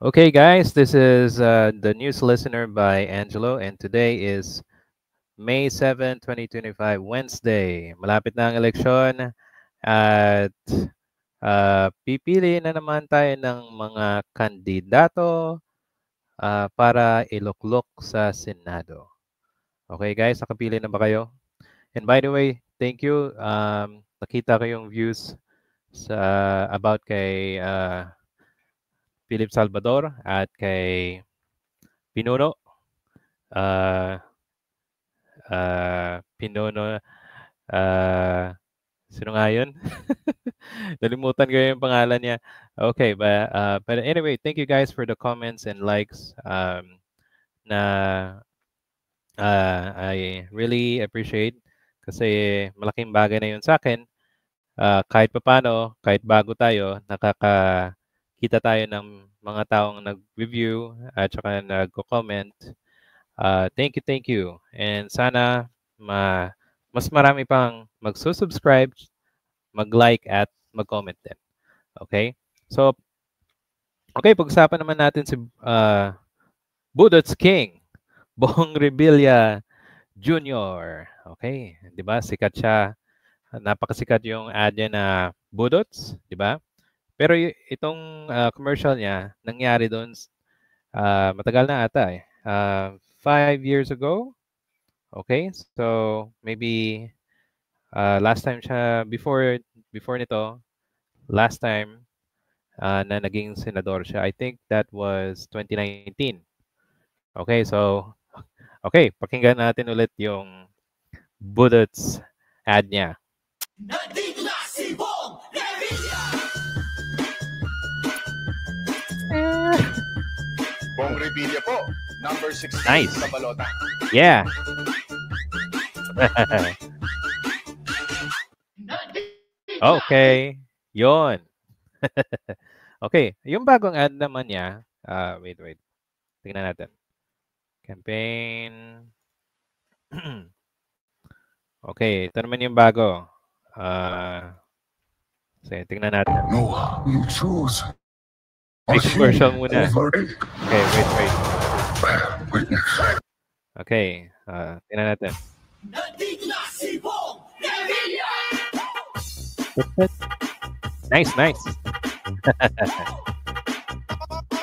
Okay, guys, this is the news listener by Angelo, and today is May 7, 2025, Wednesday. Malapit na ang eleksyon at pipili na naman tayo ng mga kandidato para iluklok sa Senado. Okay, guys, nakapili na ba kayo? And by the way, thank you. Nakita ko yung views about kay Philip Salvador at kay Pinuno. Uh, Pinuno, sino nga yun? Nalimutan ko yung pangalan niya. Okay, but anyway, thank you guys for the comments and likes. Na I really appreciate kasi malaking bagay na yun sa akin. Kahit papano, kahit bago tayo, nakakakita tayo ng mga taong nag-review at saka nagko-comment. Thank you. And sana mas marami pang magsusubscribe, mag-like at mag-comment din. Okay? So, okay, pag-usapan naman natin si Budots King, Bong Revilla Jr. Okay, 'di ba? Sikat siya. Napakasikat yung ad niya na Budots, 'di ba? Pero itong commercial niya nangyari doon matagal na ata eh. 5 years ago. Okay? So, maybe last time siya before nito, last time na naging senador siya. I think that was 2019. Okay, so okay, pakinggan natin ulit yung Budots ad niya. Nandito na si Bong Revilla! Bong Revilla po, number 16 Nice. sa balota. Yeah. Okay. Yon. Okay. Yung bagong ad naman niya, wait. Tingnan natin. Campaign. Okay, ito naman yung bago. Sige, tingnan natin. No, you choose. May commercial muna. Okay, wait. Okay, tingnan natin. Nandito na si Bong Revilla! Nice.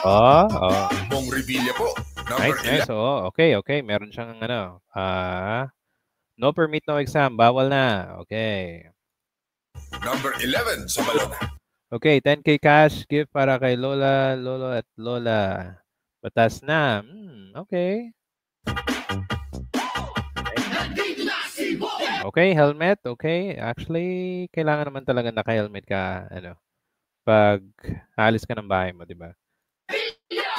Oh. Bong Revilla po, number Nice. Oh, okay. Meron siyang no permit, no exam. Bawal na. Okay. number 11 sa balota. Okay, 10K cash gift para kay Lola, Lolo at Lola. Batas na. Okay. Nandito na si Bong! Okay, helmet. Okay. Actually, kailangan naman talaga naka-helmet ka, pag alis ka ng bahay mo, di ba?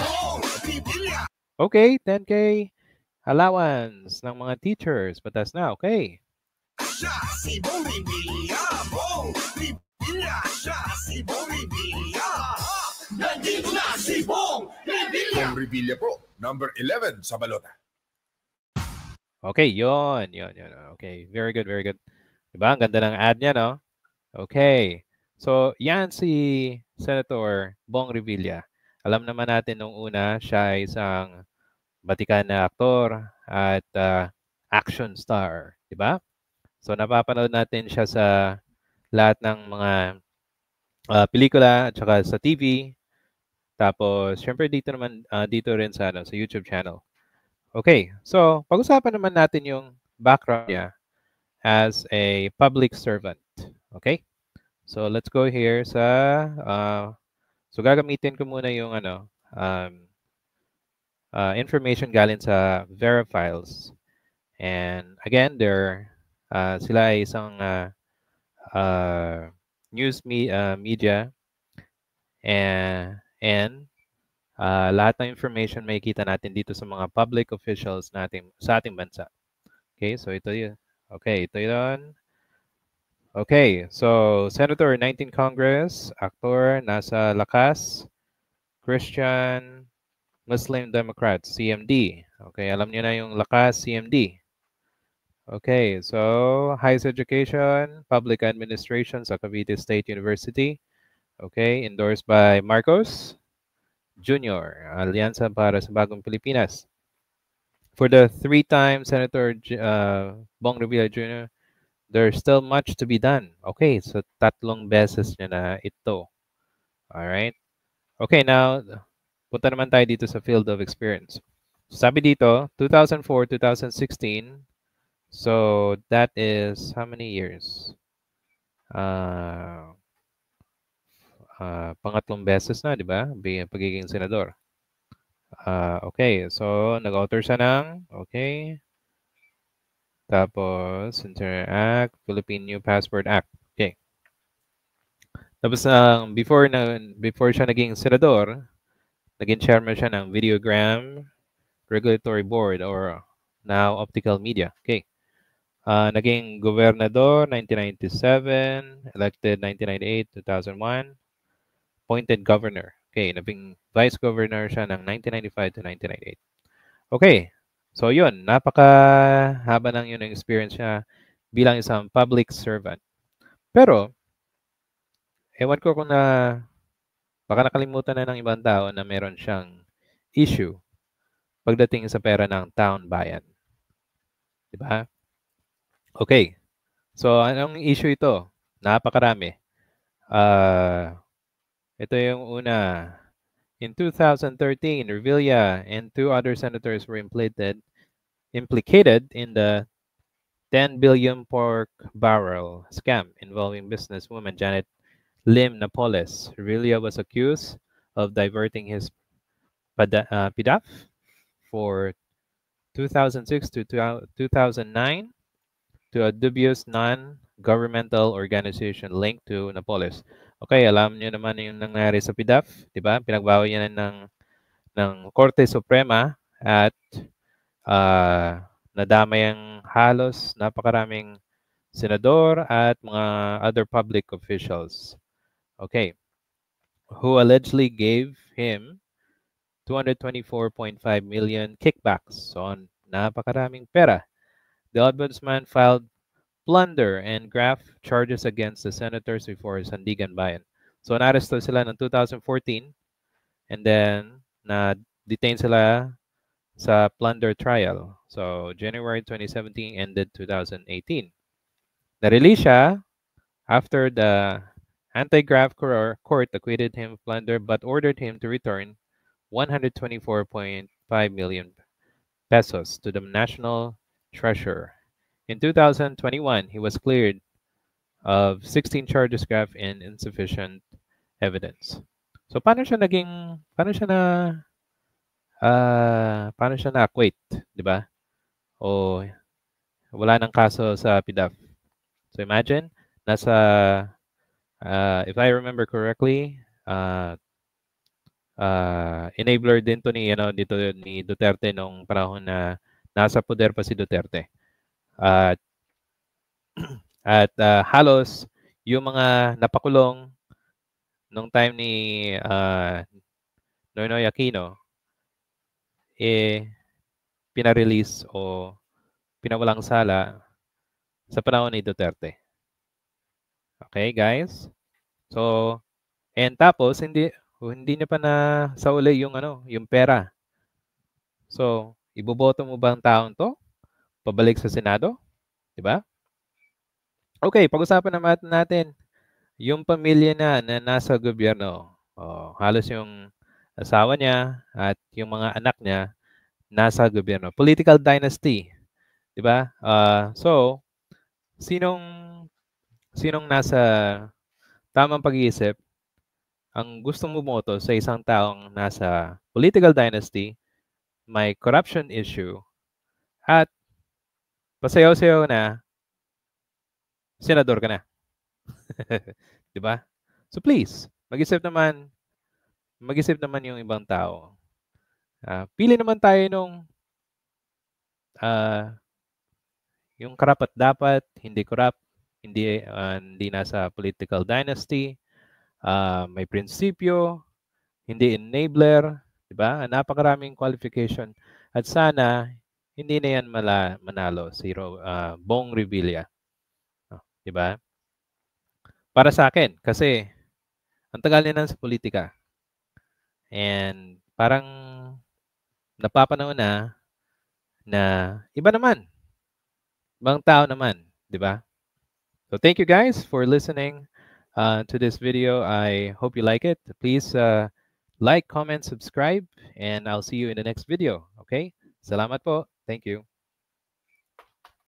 Bong Revilla! Okay, 10K allowance ng mga teachers. Batas na. Okay. Siya si Bong Revilla! Bong Revilla! Siya si Bong Revilla! Nandito na si Bong Revilla! Bong Revilla po, number 11 sa balota. Okay, yon. Okay, very good. Diba? Ang ganda ng ad niya, no? Okay. So, yan si Senator Bong Revilla. Alam naman natin nung una, siya ay isang batikan na aktor at action star. Diba? So, napapanood natin siya sa lahat ng mga pelikula at saka sa TV. Tapos, syempre dito rin sa YouTube channel. Okay, so pag-usapan naman natin yung background niya as a public servant. Okay? So let's go here sa so gagamitin ko muna yung information galing sa Verifiles. And again, sila ay isang news media and lahat ng information may kita natin dito sa mga public officials natin sa ating bansa. Okay, so ito yun. Okay, ito yun. Okay, so Senator 19 Congress, actor, nasa Lakas, Christian, Muslim Democrat, CMD. Okay, alam niyo na yung Lakas, CMD. Okay, so highest education, public administration sa Cavite State University. Okay, endorsed by Marcos Jr., Alyansa para sa Bagong Pilipinas. For the three-time Senator Bong Revilla Jr., there's still much to be done. Okay, so tatlong beses niya na ito. Alright? Okay, now, punta naman tayo dito sa field of experience. Sabi dito, 2004, 2016. So, that is how many years? Pangatlong beses na, di ba? Pagiging senador. Okay, so nag-author siya ng, okay. Tapos, Interior Act, Philippine New Passport Act. Okay. Tapos, before siya naging senador, naging chairman siya ng Videogram Regulatory Board or now Optical Media. Okay. Naging gobernador 1997, elected 1998, 2001, appointed governor. Okay, naging vice governor siya ng 1995 to 1998. Okay, so yun, napakahaba lang yun ang experience niya bilang isang public servant. Pero, ewan ko kung baka nakalimutan na ng ibang tao na meron siyang issue pagdating sa pera ng taon bayan. Diba? Okay, so anong issue ito? Napakarami. Ito yung una. In 2013, Revilla and two other senators were implicated in the 10 billion pork barrel scam involving businesswoman Janet Lim Napoles. Revilla was accused of diverting his PDAF for 2006 to 2009 to a dubious non-governmental organization linked to Napoles. Okay, alam niyo naman yung nangyari sa PDAF, di ba? Pinagbawal yan ng Korte Suprema at nadamay ang halos napakaraming senador at mga other public officials. Okay. Who allegedly gave him 224.5 million kickbacks. So, napakaraming pera. The ombudsman filed plunder and graft charges against the senators before Sandigan Bayan. So, naresto sila ng 2014 and then na-detain sila sa plunder trial. So, January 2017 ended 2018. Na-release siya after the anti-graft court acquitted him of plunder but ordered him to return 124.5 million pesos to the national treasurer. In 2021, he was cleared of 16 charges graft and insufficient evidence. So paano siya na-acquit, di ba? O wala nang kaso sa PDAF. So imagine, if I remember correctly, enabler din to ni Duterte nung panahon na nasa poder pa si Duterte. At halos yung mga napakulong nung time ni Noynoy Aquino pinarelease o pinawalang sala sa panahon ni Duterte. Okay, guys? So, and tapos hindi niya pa na sauli yung pera. So, iboboto mo ba ang taong to? Pabalik sa Senado? 'Di ba? Okay, pag-usapan naman natin yung pamilya na nasa gobyerno. Halos yung asawa niya at yung mga anak niya nasa gobyerno. Political dynasty, 'di ba? So, sinong nasa tamang pag-iisip ang gustong bumoto sa isang taong nasa political dynasty, may corruption issue, at pasayaw-sayaw na senador ka na. 'Di ba? So please, mag-isip naman yung ibang tao. Pili naman tayo nung yung karapat-dapat, hindi corrupt, hindi nasa political dynasty, may prinsipyo, hindi enabler, 'di ba? Napakaraming qualification at sana hindi na yan manalo si Bong Revilla. 'Di ba? Para sa akin kasi ang tagal niya sa politika. And parang napapanahon na iba naman. Ibang tao naman, di ba? So thank you guys for listening to this video. I hope you like it. Please like, comment, subscribe, and I'll see you in the next video. Okay? Salamat po. Thank you.